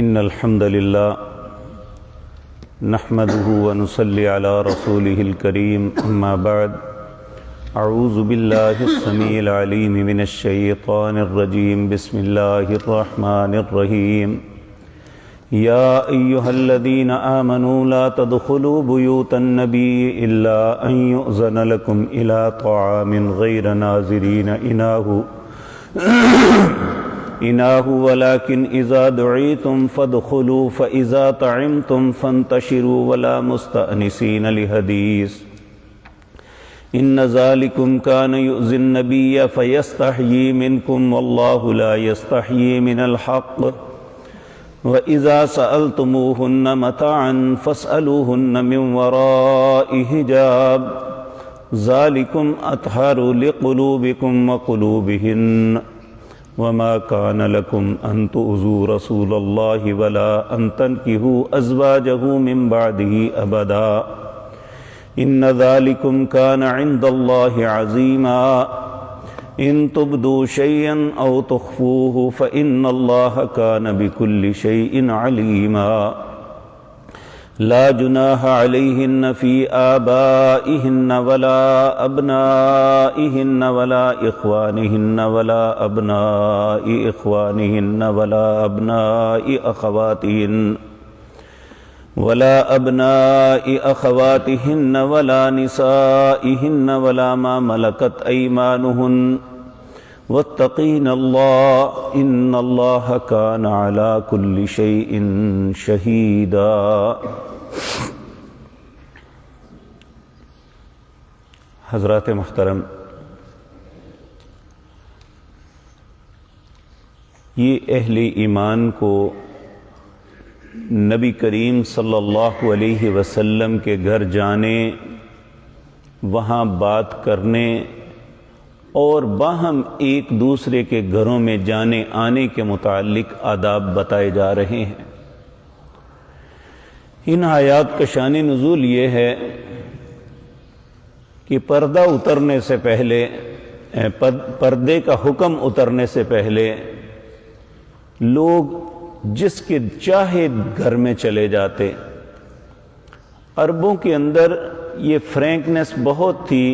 إن الحمد لله نحمده ونصلي على رسوله الكريم أما بعد أعوذ بالله السميع العليم من الشيطان الرجيم بسم الله الرحمن الرحيم يا أيها الذين آمنوا لا تدخلوا بيوت النبي إلا أن يؤذن لكم إلى طعام غير ناظرين إناه ولكن إذا دعيتم فادخلوا فإذا طعمتم فانتشروا ولا مستأنسين لحديث إن ذلكم كان يؤذي النبي فيستحيي منكم والله لا يستحيي من الحق وإذا سألتموهن متاعا فاسألوهن من وراء حجاب ذلكم أطهر لقلوبكم وقلوبهن وما كان لكم أن تؤذوا رسول الله ولا أن تنكحوا أزواجه من بعده أبدا إن ذلكم كان عند الله عظيما إن تبدوا شيئا أو تخفوه فإن الله كان بكل شيء عليما لا جناح عليهن في آبائهن ولا أبنائهن ولا إخوانهن ولا أبناء إخوانهن ولا أبناء أخواتهن ولا نسائهن ولا ما ملكت أيمانهن واتقين الله إن الله كان على كل شيء شهيدا۔ حضرات محترم، یہ اہل ایمان کو نبی کریم صلی اللہ علیہ وسلم کے گھر جانے، وہاں بات کرنے اور باہم ایک دوسرے کے گھروں میں جانے آنے کے متعلق آداب بتائے جا رہے ہیں۔ ان آیات کا شان نزول یہ ہے کہ پردہ اترنے سے پہلے، پردے کا حکم اترنے سے پہلے لوگ جس کے چاہے گھر میں چلے جاتے۔ عربوں کے اندر یہ فرینکنس بہت تھی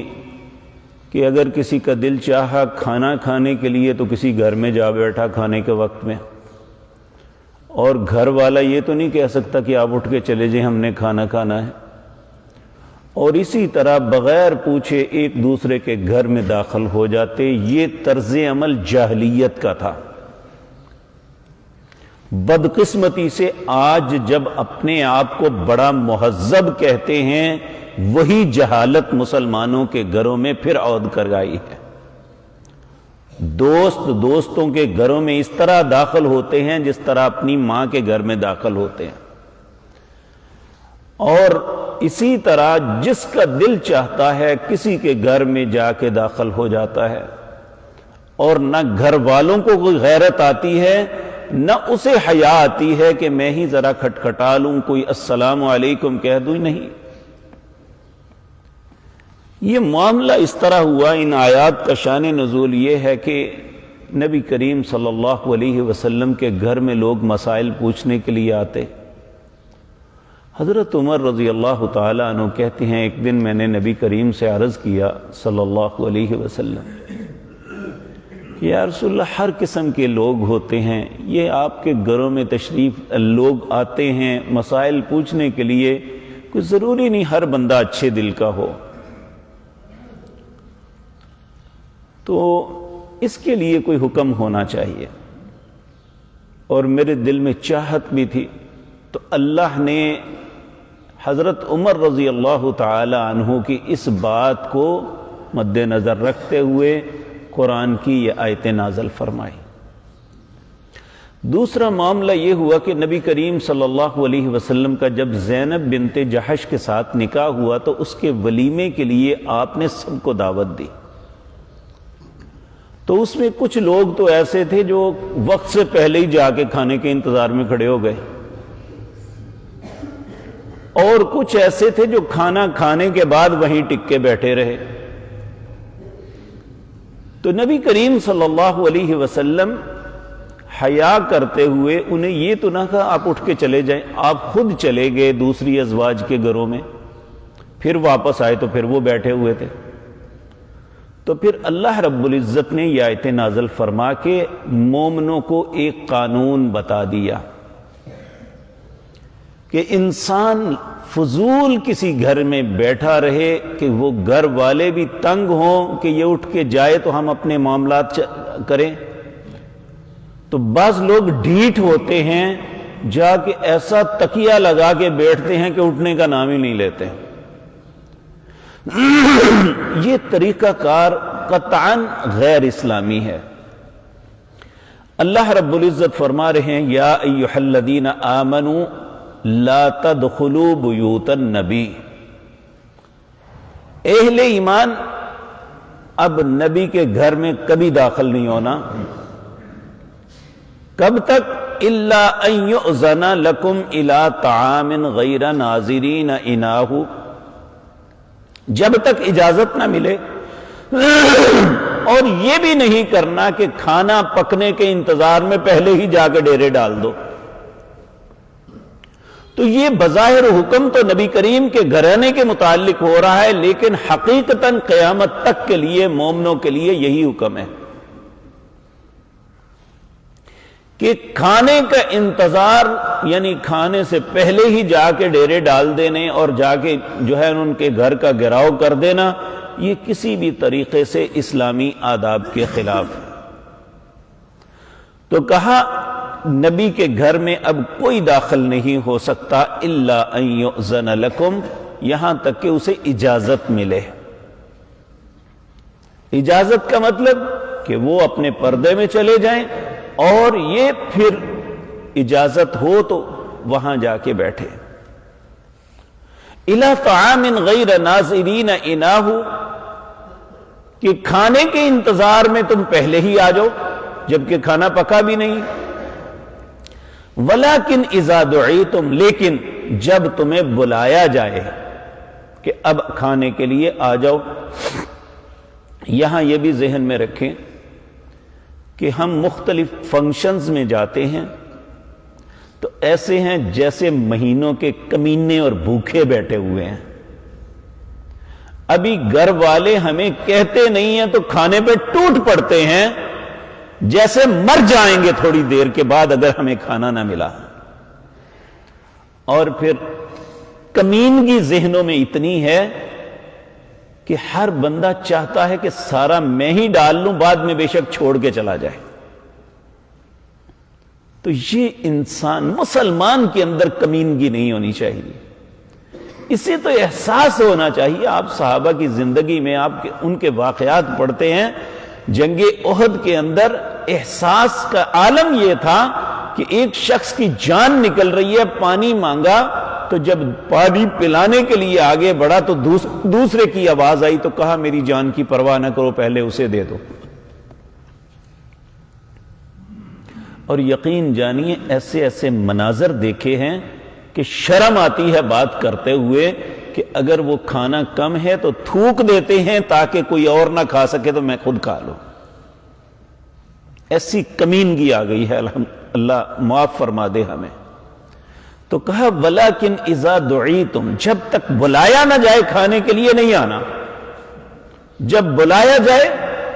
کہ اگر کسی کا دل چاہا کھانا کھانے کے لیے تو کسی گھر میں جا بیٹھا کھانے کے وقت میں، اور گھر والا یہ تو نہیں کہہ سکتا کہ آپ اٹھ کے چلے جائیں ہم نے کھانا کھانا ہے، اور اسی طرح بغیر پوچھے ایک دوسرے کے گھر میں داخل ہو جاتے۔ یہ طرز عمل جاہلیت کا تھا۔ بدقسمتی سے آج جب اپنے آپ کو بڑا مہذب کہتے ہیں، وہی جہالت مسلمانوں کے گھروں میں پھر عود کر آئی ہے۔ دوست دوستوں کے گھروں میں اس طرح داخل ہوتے ہیں جس طرح اپنی ماں کے گھر میں داخل ہوتے ہیں، اور اسی طرح جس کا دل چاہتا ہے کسی کے گھر میں جا کے داخل ہو جاتا ہے، اور نہ گھر والوں کو کوئی غیرت آتی ہے نہ اسے حیا آتی ہے کہ میں ہی ذرا کھٹکھٹا لوں، کوئی السلام علیکم کہہ دوں، نہیں۔ یہ معاملہ اس طرح ہوا۔ ان آیات کا شان نزول یہ ہے کہ نبی کریم صلی اللہ علیہ وسلم کے گھر میں لوگ مسائل پوچھنے کے لیے آتے۔ حضرت عمر رضی اللہ تعالیٰ عنہ کہتے ہیں ایک دن میں نے نبی کریم سے عرض کیا صلی اللہ علیہ وسلم کہ یا رسول اللہ، ہر قسم کے لوگ ہوتے ہیں، یہ آپ کے گھروں میں تشریف لوگ آتے ہیں مسائل پوچھنے کے لیے، کوئی ضروری نہیں ہر بندہ اچھے دل کا ہو، تو اس کے لیے کوئی حکم ہونا چاہیے۔ اور میرے دل میں چاہت بھی تھی، تو اللہ نے حضرت عمر رضی اللہ تعالی عنہ کی اس بات کو مد نظر رکھتے ہوئے قرآن کی یہ آیتیں نازل فرمائی۔ دوسرا معاملہ یہ ہوا کہ نبی کریم صلی اللہ علیہ وسلم کا جب زینب بنت جحش کے ساتھ نکاح ہوا تو اس کے ولیمے کے لیے آپ نے سب کو دعوت دی، تو اس میں کچھ لوگ تو ایسے تھے جو وقت سے پہلے ہی جا کے کھانے کے انتظار میں کھڑے ہو گئے، اور کچھ ایسے تھے جو کھانا کھانے کے بعد وہیں ٹک کے بیٹھے رہے۔ تو نبی کریم صلی اللہ علیہ وسلم حیا کرتے ہوئے انہیں یہ تو نہ کہا آپ اٹھ کے چلے جائیں، آپ خود چلے گئے دوسری ازواج کے گھروں میں، پھر واپس آئے تو پھر وہ بیٹھے ہوئے تھے۔ تو پھر اللہ رب العزت نے یہ آیت نازل فرما کے مومنوں کو ایک قانون بتا دیا کہ انسان فضول کسی گھر میں بیٹھا رہے کہ وہ گھر والے بھی تنگ ہوں کہ یہ اٹھ کے جائے تو ہم اپنے معاملات کریں۔ تو بعض لوگ ڈھیٹ ہوتے ہیں، جا کے ایسا تکیہ لگا کے بیٹھتے ہیں کہ اٹھنے کا نام ہی نہیں لیتے۔ یہ طریقہ کار قطعاً غیر اسلامی ہے۔ اللہ رب العزت فرما رہے ہیں یا ایھا الذین آمنوا لا تدخلوا بیوت النبی، اہل ایمان اب نبی کے گھر میں کبھی داخل نہیں ہونا۔ کب تک؟ الا ان یؤذن لکم الی طعام غیر ناظرین اناہ، جب تک اجازت نہ ملے، اور یہ بھی نہیں کرنا کہ کھانا پکنے کے انتظار میں پہلے ہی جا کے ڈیرے ڈال دو۔ تو یہ بظاہر حکم تو نبی کریم کے گھرانے کے متعلق ہو رہا ہے، لیکن حقیقتاً قیامت تک کے لیے مومنوں کے لیے یہی حکم ہے کہ کھانے کا انتظار، یعنی کھانے سے پہلے ہی جا کے ڈیرے ڈال دینے اور جا کے جو ہے ان کے گھر کا گھیراؤ کر دینا، یہ کسی بھی طریقے سے اسلامی آداب کے خلاف ہے۔ تو کہا نبی کے گھر میں اب کوئی داخل نہیں ہو سکتا الا ان یؤذن لکم، یہاں تک کہ اسے اجازت ملے۔ اجازت کا مطلب کہ وہ اپنے پردے میں چلے جائیں، اور یہ پھر اجازت ہو تو وہاں جا کے بیٹھے۔ الی طعام غیر ناظرین اناہ، کہ کھانے کے انتظار میں تم پہلے ہی آ جاؤ جبکہ کھانا پکا بھی نہیں۔ ولیکن اذا دعیتم، لیکن جب تمہیں بلایا جائے کہ اب کھانے کے لیے آ جاؤ۔ یہاں یہ بھی ذہن میں رکھیں کہ ہم مختلف فنکشنز میں جاتے ہیں تو ایسے ہیں جیسے مہینوں کے کمینے اور بھوکے بیٹھے ہوئے ہیں۔ ابھی گھر والے ہمیں کہتے نہیں ہیں تو کھانے پہ ٹوٹ پڑتے ہیں جیسے مر جائیں گے تھوڑی دیر کے بعد اگر ہمیں کھانا نہ ملا۔ اور پھر کمینگی ذہنوں میں اتنی ہے کہ ہر بندہ چاہتا ہے کہ سارا میں ہی ڈال لوں، بعد میں بے شک چھوڑ کے چلا جائے۔ تو یہ انسان مسلمان کے اندر کمینگی نہیں ہونی چاہیے، اسے تو احساس ہونا چاہیے۔ آپ صحابہ کی زندگی میں آپ ان کے واقعات پڑھتے ہیں، جنگ احد کے اندر احساس کا عالم یہ تھا کہ ایک شخص کی جان نکل رہی ہے، پانی مانگا تو جب پانی پلانے کے لیے آگے بڑھا تو دوسرے کی آواز آئی تو کہا میری جان کی پرواہ نہ کرو، پہلے اسے دے دو۔ اور یقین جانیے ایسے ایسے مناظر دیکھے ہیں کہ شرم آتی ہے بات کرتے ہوئے کہ اگر وہ کھانا کم ہے تو تھوک دیتے ہیں تاکہ کوئی اور نہ کھا سکے تو میں خود کھا لوں۔ ایسی کمینگی آ گئی ہے، اللہ معاف فرما دے ہمیں۔ تو کہا ولیکن اذا دعیتم، جب تک بلایا نہ جائے کھانے کے لیے نہیں آنا، جب بلایا جائے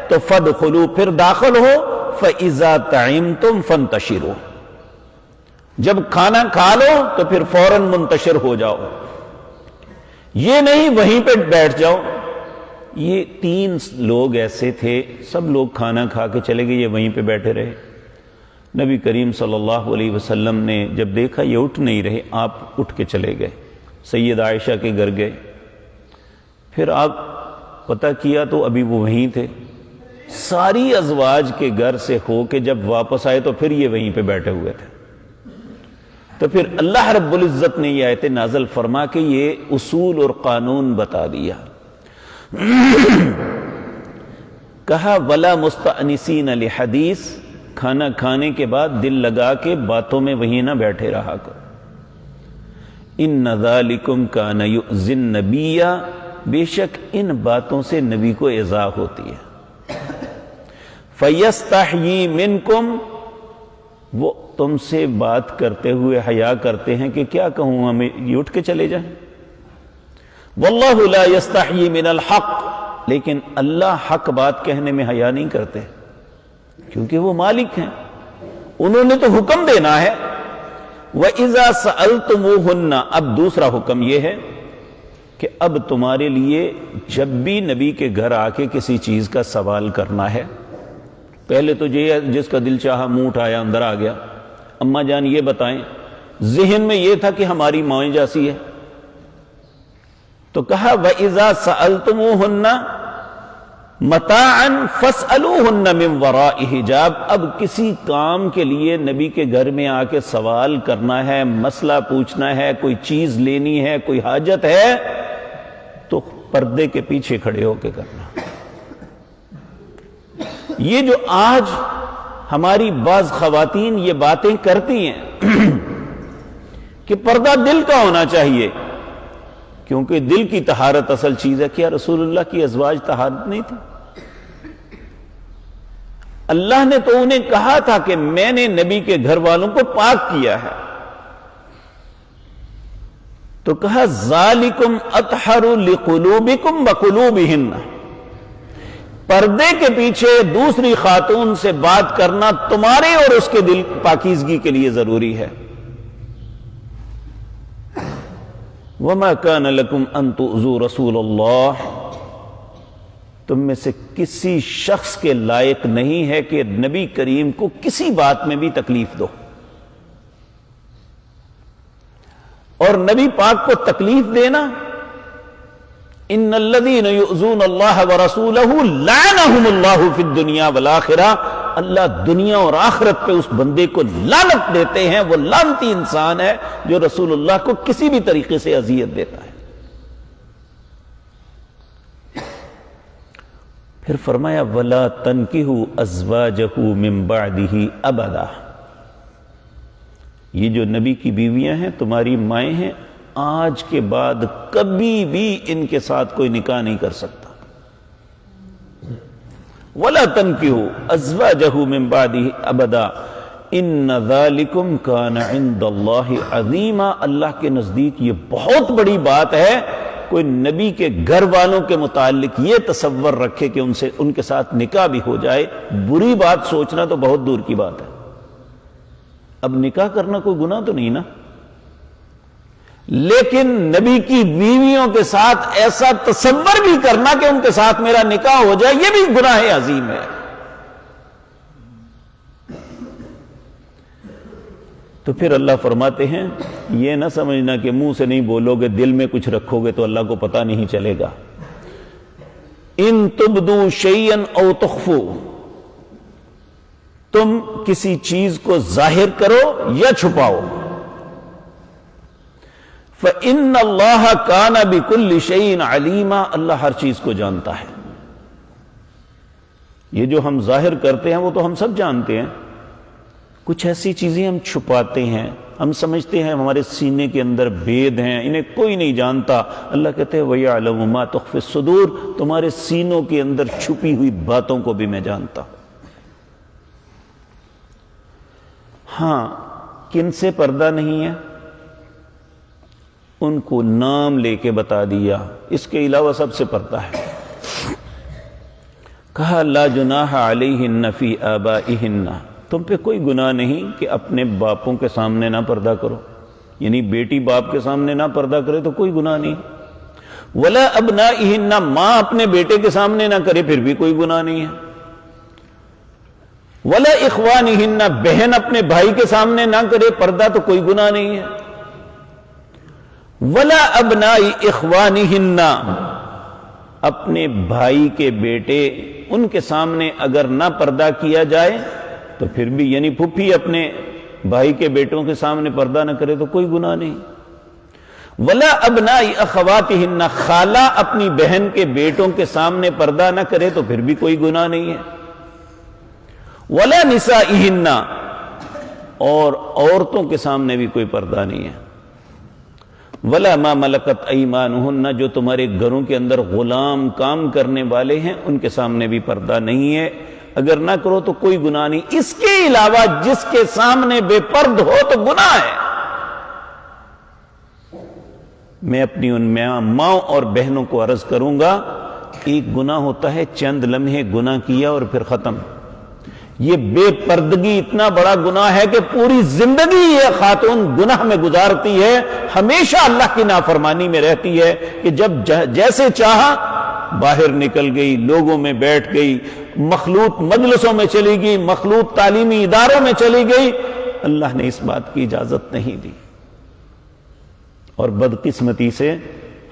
تو فادخلوا، پھر داخل ہو، فاذا طعمتم فانتشروا، جب کھانا کھا لو تو پھر فوراً منتشر ہو جاؤ، یہ نہیں وہیں پہ بیٹھ جاؤ۔ یہ 3 لوگ ایسے تھے، سب لوگ کھانا کھا کے چلے گئے، یہ وہیں پہ بیٹھے رہے۔ نبی کریم صلی اللہ علیہ وسلم نے جب دیکھا یہ اٹھ نہیں رہے، آپ اٹھ کے چلے گئے، سید عائشہ کے گھر گئے، پھر آپ پتہ کیا تو ابھی وہ وہیں تھے۔ ساری ازواج کے گھر سے ہو کے جب واپس آئے تو پھر یہ وہیں پہ بیٹھے ہوئے تھے۔ تو پھر اللہ رب العزت نے یہ آیت نازل فرما کے یہ اصول اور قانون بتا دیا۔ کہا ولا مستأنسین لحدیث، کھانا کھانے کے بعد دل لگا کے باتوں میں وہیں نہ بیٹھے رہا کرو۔ ان ذالکم کان یؤذی النبی، بے شک ان باتوں سے نبی کو ایذا ہوتی ہے۔ فیستحیی منکم، وہ تم سے بات کرتے ہوئے حیا کرتے ہیں کہ کیا کہوں، ہمیں یہ اٹھ کے چلے جائیں. واللہ لا یستحیی من الحق، لیکن اللہ حق بات کہنے میں حیا نہیں کرتے، کیونکہ وہ مالک ہیں، انہوں نے تو حکم دینا ہے. وَإِذَا سَأَلْتُمُوهُنَّ، اب دوسرا حکم یہ ہے کہ اب تمہارے لیے جب بھی نبی کے گھر آ کے کسی چیز کا سوال کرنا ہے، پہلے تو یہ جس کا دل چاہا منہ اٹھایا اندر آ گیا، اماں جان یہ بتائیں، ذہن میں یہ تھا کہ ہماری ماں جیسی ہے، تو کہا وَإِذَا سَأَلْتُمُوهُنَّ مَتَاعًا فَاسْأَلُوهُنَّ مِنْ وَرَاءِ حِجَاب. اب کسی کام کے لیے نبی کے گھر میں آ کے سوال کرنا ہے، مسئلہ پوچھنا ہے، کوئی چیز لینی ہے، کوئی حاجت ہے، تو پردے کے پیچھے کھڑے ہو کے کرنا. یہ جو آج ہماری بعض خواتین یہ باتیں کرتی ہیں کہ پردہ دل کا ہونا چاہیے، کیونکہ دل کی طہارت اصل چیز ہے. کیا رسول اللہ کی ازواج طہارت نہیں تھی؟ اللہ نے تو انہیں کہا تھا کہ میں نے نبی کے گھر والوں کو پاک کیا ہے، تو کہا ذالکم اطہر لقلوبکم وقلوبہن. پردے کے پیچھے دوسری خاتون سے بات کرنا تمہارے اور اس کے دل پاکیزگی کے لیے ضروری ہے. وَمَا كَانَ لَكُمْ أَن تُؤْذُوا رَسُولَ اللَّهِ، تم میں سے کسی شخص کے لائق نہیں ہے کہ نبی کریم کو کسی بات میں بھی تکلیف دو، اور نبی پاک کو تکلیف دینا، ان الذین یؤذون اللہ ورسولہ لعنہم اللہ فی الدنیا والآخرہ، اللہ دنیا اور آخرت پہ اس بندے کو لعنت دیتے ہیں. وہ لعنتی انسان ہے جو رسول اللہ کو کسی بھی طریقے سے اذیت دیتا ہے. پھر فرمایا وَلَا تَنْكِحُوا أَزْوَاجَهُ مِن بَعْدِهِ أَبَدًا. یہ جو نبی کی بیویاں ہیں، تمہاری مائیں ہیں، آج کے بعد کبھی بھی ان کے ساتھ کوئی نکاح نہیں کر سکتا. وَلَا تَنْكِحُوا أَزْوَاجَهُ مِن بَعْدِهِ أَبَدًا إِنَّ ذَلِكُمْ كَانَ عِندَ اللَّهِ عَظِيمًا. اللہ کے نزدیک یہ بہت بڑی بات ہے. کوئی نبی کے گھر والوں کے متعلق یہ تصور رکھے کہ ان کے ساتھ نکاح بھی ہو جائے. بری بات سوچنا تو بہت دور کی بات ہے. اب نکاح کرنا کوئی گناہ تو نہیں نا، لیکن نبی کی بیویوں کے ساتھ ایسا تصور بھی کرنا کہ ان کے ساتھ میرا نکاح ہو جائے، یہ بھی گناہ عظیم ہے. تو پھر اللہ فرماتے ہیں یہ نہ سمجھنا کہ منہ سے نہیں بولو گے، دل میں کچھ رکھو گے تو اللہ کو پتہ نہیں چلے گا. ان تبدو شیئا او تخفو، تم کسی چیز کو ظاہر کرو یا چھپاؤ. فَإِنَّ اللَّهَ كَانَ بِكُلِّ شَيْءٍ عَلِيمًا، اللہ ہر چیز کو جانتا ہے. یہ جو ہم ظاہر کرتے ہیں وہ تو ہم سب جانتے ہیں، کچھ ایسی چیزیں ہم چھپاتے ہیں، ہم سمجھتے ہیں ہمارے سینے کے اندر بید ہیں، انہیں کوئی نہیں جانتا. اللہ کہتے ہیں وَيَعْلَمُ مَا تُخْفِي الصُّدُورُ، تمہارے سینوں کے اندر چھپی ہوئی باتوں کو بھی میں جانتا ہوں. ہاں، کن سے پردہ نہیں ہے ان کو نام لے کے بتا دیا، اس کے علاوہ سب سے پردہ ہے. کہا لا جناح علیہن فی آبائہن، تم پہ کوئی گناہ نہیں کہ اپنے باپوں کے سامنے نہ پردہ کرو، یعنی بیٹی باپ کے سامنے نہ پردہ کرے تو کوئی گناہ نہیں. ولا ابنائہن، ماں اپنے بیٹے کے سامنے نہ کرے پھر بھی کوئی گناہ نہیں ہے. ولا اخوانہن، بہن اپنے بھائی کے سامنے نہ کرے پردہ تو کوئی گناہ نہیں ہے. ولا ابنائی اخوانہن، اپنے بھائی کے بیٹے ان کے سامنے اگر نہ پردہ کیا جائے تو پھر بھی، یعنی پھپھی اپنے بھائی کے بیٹوں کے سامنے پردہ نہ کرے تو کوئی گناہ نہیں. ولا ابنائی اخواتہن، خالہ اپنی بہن کے بیٹوں کے سامنے پردہ نہ کرے تو پھر بھی کوئی گناہ نہیں ہے. ولا نسائہن، اور عورتوں کے سامنے بھی کوئی پردہ نہیں ہے. ولا ما ملکت ایمانہن، جو تمہارے گھروں کے اندر غلام کام کرنے والے ہیں ان کے سامنے بھی پردہ نہیں ہے. اگر نہ کرو تو کوئی گناہ نہیں، اس کے علاوہ جس کے سامنے بے پرد ہو تو گناہ ہے۔ میں اپنی ان ماؤں اور بہنوں کو عرض کروں گا، ایک گناہ ہوتا ہے چند لمحے گناہ کیا اور پھر ختم، یہ بے پردگی اتنا بڑا گناہ ہے کہ پوری زندگی یہ خاتون گناہ میں گزارتی ہے، ہمیشہ اللہ کی نافرمانی میں رہتی ہے کہ جب جیسے چاہا باہر نکل گئی، لوگوں میں بیٹھ گئی، مخلوط مجلسوں میں چلی گئی، مخلوط تعلیمی اداروں میں چلی گئی، اللہ نے اس بات کی اجازت نہیں دی۔ اور بدقسمتی سے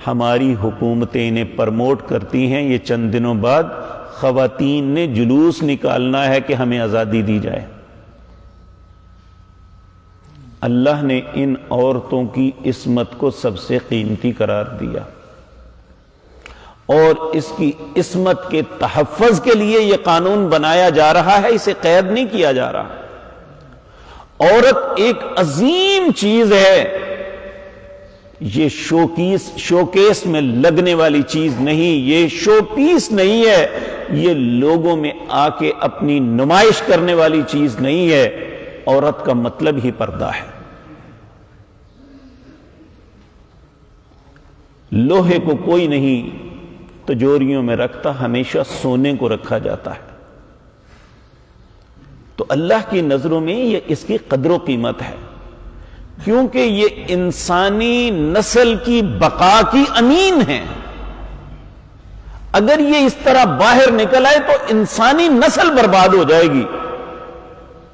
ہماری حکومتیں انہیں پرموٹ کرتی ہیں۔ یہ چند دنوں بعد خواتین نے جلوس نکالنا ہے کہ ہمیں آزادی دی جائے۔ اللہ نے ان عورتوں کی عصمت کو سب سے قیمتی قرار دیا، اور اس کی عصمت کے تحفظ کے لیے یہ قانون بنایا جا رہا ہے، اسے قید نہیں کیا جا رہا۔ عورت ایک عظیم چیز ہے، یہ شوکیس میں لگنے والی چیز نہیں، یہ شو پیس نہیں ہے، یہ لوگوں میں آ کے اپنی نمائش کرنے والی چیز نہیں ہے۔ عورت کا مطلب ہی پردہ ہے۔ لوہے کو کوئی نہیں تجوریوں میں رکھتا، ہمیشہ سونے کو رکھا جاتا ہے۔ تو اللہ کی نظروں میں یہ اس کی قدر و قیمت ہے، کیونکہ یہ انسانی نسل کی بقا کی امین ہے۔ اگر یہ اس طرح باہر نکل آئے تو انسانی نسل برباد ہو جائے گی۔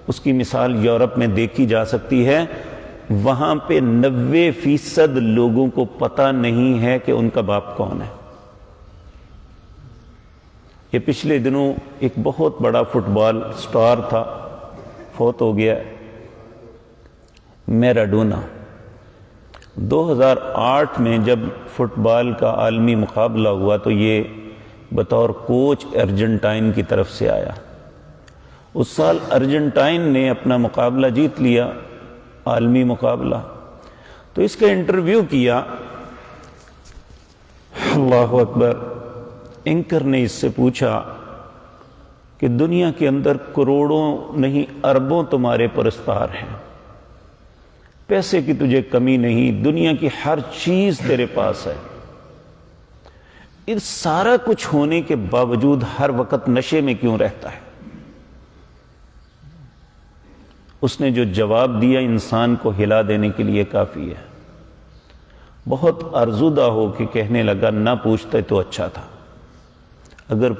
اس کی مثال یورپ میں دیکھی جا سکتی ہے، وہاں پہ 90% لوگوں کو پتہ نہیں ہے کہ ان کا باپ کون ہے۔ یہ پچھلے دنوں ایک بہت بڑا فٹ بال سٹار تھا، فوت ہو گیا، میراڈونا۔ 2008 میں جب فٹ بال کا عالمی مقابلہ ہوا تو یہ بطور کوچ ارجنٹائن کی طرف سے آیا۔ اس سال ارجنٹائن نے اپنا مقابلہ جیت لیا، عالمی مقابلہ۔ تو اس کا انٹرویو کیا، اللہ اکبر، اینکر نے اس سے پوچھا کہ دنیا کے اندر کروڑوں نہیں اربوں تمہارے پرستار ہیں، پیسے کی تجھے کمی نہیں، دنیا کی ہر چیز تیرے پاس ہے، اس سارا کچھ ہونے کے باوجود ہر وقت نشے میں کیوں رہتا ہے؟ اس نے جو جواب دیا انسان کو ہلا دینے کے لیے کافی ہے۔ بہت ارزودہ ہو کہ کہنے لگا نہ پوچھتے تو اچھا تھا، اگر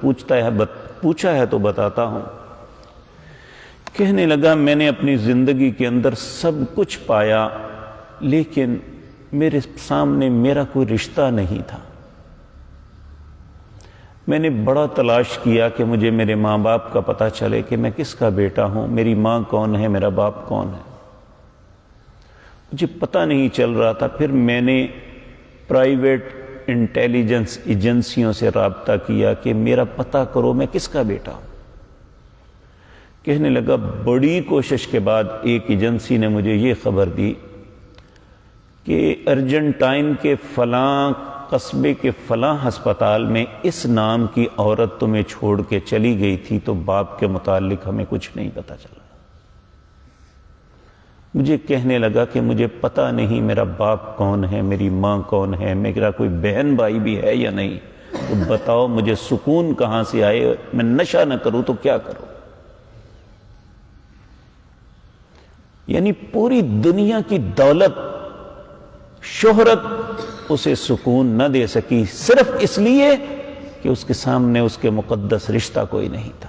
پوچھا ہے تو بتاتا ہوں۔ کہنے لگا میں نے اپنی زندگی کے اندر سب کچھ پایا، لیکن میرے سامنے میرا کوئی رشتہ نہیں تھا۔ میں نے بڑا تلاش کیا کہ مجھے میرے ماں باپ کا پتہ چلے کہ میں کس کا بیٹا ہوں، میری ماں کون ہے، میرا باپ کون ہے، مجھے پتہ نہیں چل رہا تھا۔ پھر میں نے پرائیویٹ انٹیلیجنس ایجنسیوں سے رابطہ کیا کہ میرا پتہ کرو میں کس کا بیٹا ہوں۔ کہنے لگا بڑی کوشش کے بعد ایک ایجنسی نے مجھے یہ خبر دی کہ ارجنٹائن کے فلاں قصبے کے فلاں ہسپتال میں اس نام کی عورت تمہیں چھوڑ کے چلی گئی تھی، تو باپ کے متعلق ہمیں کچھ نہیں پتہ چلا۔ مجھے کہنے لگا کہ مجھے پتہ نہیں میرا باپ کون ہے، میری ماں کون ہے، میرا کوئی بہن بھائی بھی ہے یا نہیں، تو بتاؤ مجھے سکون کہاں سے آئے، میں نشہ نہ کروں تو کیا کروں؟ یعنی پوری دنیا کی دولت، شہرت اسے سکون نہ دے سکی، صرف اس لیے کہ اس کے سامنے اس کے مقدس رشتہ کوئی نہیں تھا۔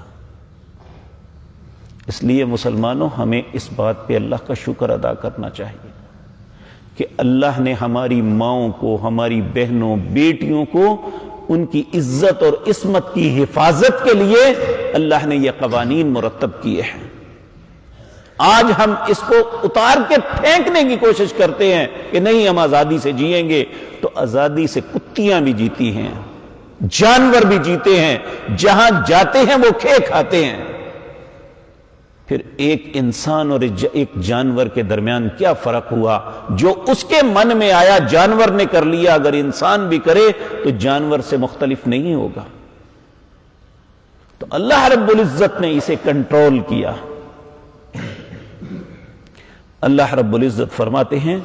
اس لیے مسلمانوں ہمیں اس بات پہ اللہ کا شکر ادا کرنا چاہیے کہ اللہ نے ہماری ماؤں کو، ہماری بہنوں، بیٹیوں کو ان کی عزت اور عصمت کی حفاظت کے لیے اللہ نے یہ قوانین مرتب کیے ہیں۔ آج ہم اس کو اتار کے پھینکنے کی کوشش کرتے ہیں کہ نہیں ہم آزادی سے جیئیں گے، تو آزادی سے کتیاں بھی جیتی ہیں، جانور بھی جیتے ہیں، جہاں جاتے ہیں وہ کھے کھاتے ہیں۔ پھر ایک انسان اور ایک جانور کے درمیان کیا فرق ہوا؟ جو اس کے من میں آیا جانور نے کر لیا، اگر انسان بھی کرے تو جانور سے مختلف نہیں ہوگا۔ تو اللہ رب العزت نے اسے کنٹرول کیا۔ اللہ رب العزت فرماتے ہیں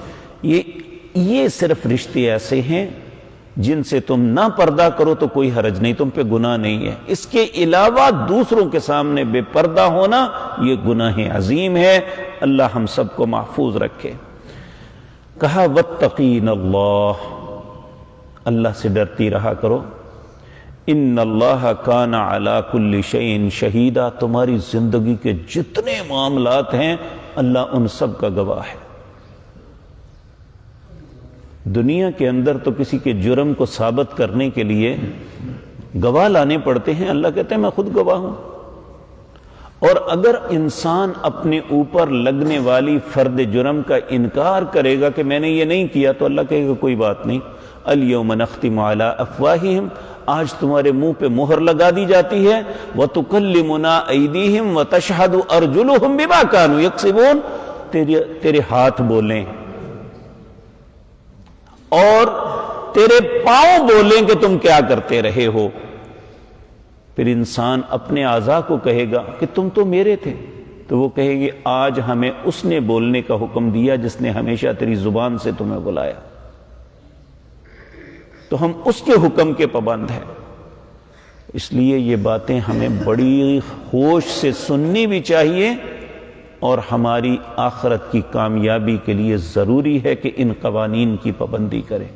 یہ صرف رشتے ایسے ہیں جن سے تم نہ پردہ کرو تو کوئی حرج نہیں، تم پہ گناہ نہیں ہے، اس کے علاوہ دوسروں کے سامنے بے پردہ ہونا یہ گناہ عظیم ہے۔ اللہ ہم سب کو محفوظ رکھے۔ کہا واتقین اللہ، اللہ سے ڈرتی رہا کرو۔ ان اللہ کان علی کل شیء شہیدا، تمہاری زندگی کے جتنے معاملات ہیں اللہ ان سب کا گواہ ہے۔ دنیا کے اندر تو کسی کے جرم کو ثابت کرنے کے لیے گواہ لانے پڑتے ہیں، اللہ کہتے ہیں میں خود گواہ ہوں۔ اور اگر انسان اپنے اوپر لگنے والی فرد جرم کا انکار کرے گا کہ میں نے یہ نہیں کیا، تو اللہ کہے گا کوئی بات نہیں، الیوم نختم علی افواہہم، آج تمہارے منہ پہ مہر لگا دی جاتی ہے، وتکلمنا ایدیہم وتشہد ارجلہم بما کانوا یکسبون، تیرے ہاتھ بولیں اور تیرے پاؤں بولیں کہ تم کیا کرتے رہے ہو۔ پھر انسان اپنے اعضاء کو کہے گا کہ تم تو میرے تھے، تو وہ کہے گی آج ہمیں اس نے بولنے کا حکم دیا جس نے ہمیشہ تیری زبان سے تمہیں بلایا، تو ہم اس کے حکم کے پابند ہیں۔ اس لیے یہ باتیں ہمیں بڑی ہوش سے سننی بھی چاہیے، اور ہماری آخرت کی کامیابی کے لیے ضروری ہے کہ ان قوانین کی پابندی کریں۔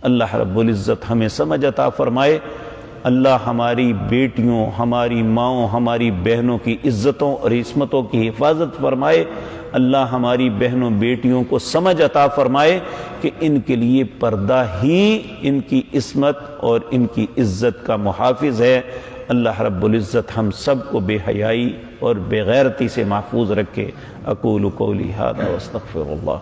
اللہ رب العزت ہمیں سمجھ عطا فرمائے۔ اللہ ہماری بیٹیوں، ہماری ماؤں، ہماری بہنوں کی عزتوں اور عصمتوں کی حفاظت فرمائے۔ اللہ ہماری بہنوں بیٹیوں کو سمجھ عطا فرمائے کہ ان کے لیے پردہ ہی ان کی عصمت اور ان کی عزت کا محافظ ہے۔ اللہ رب العزت ہم سب کو بے حیائی اور بے غیرتی سے محفوظ رکھے۔ اقول قولی ھذا واستغفر اللہ۔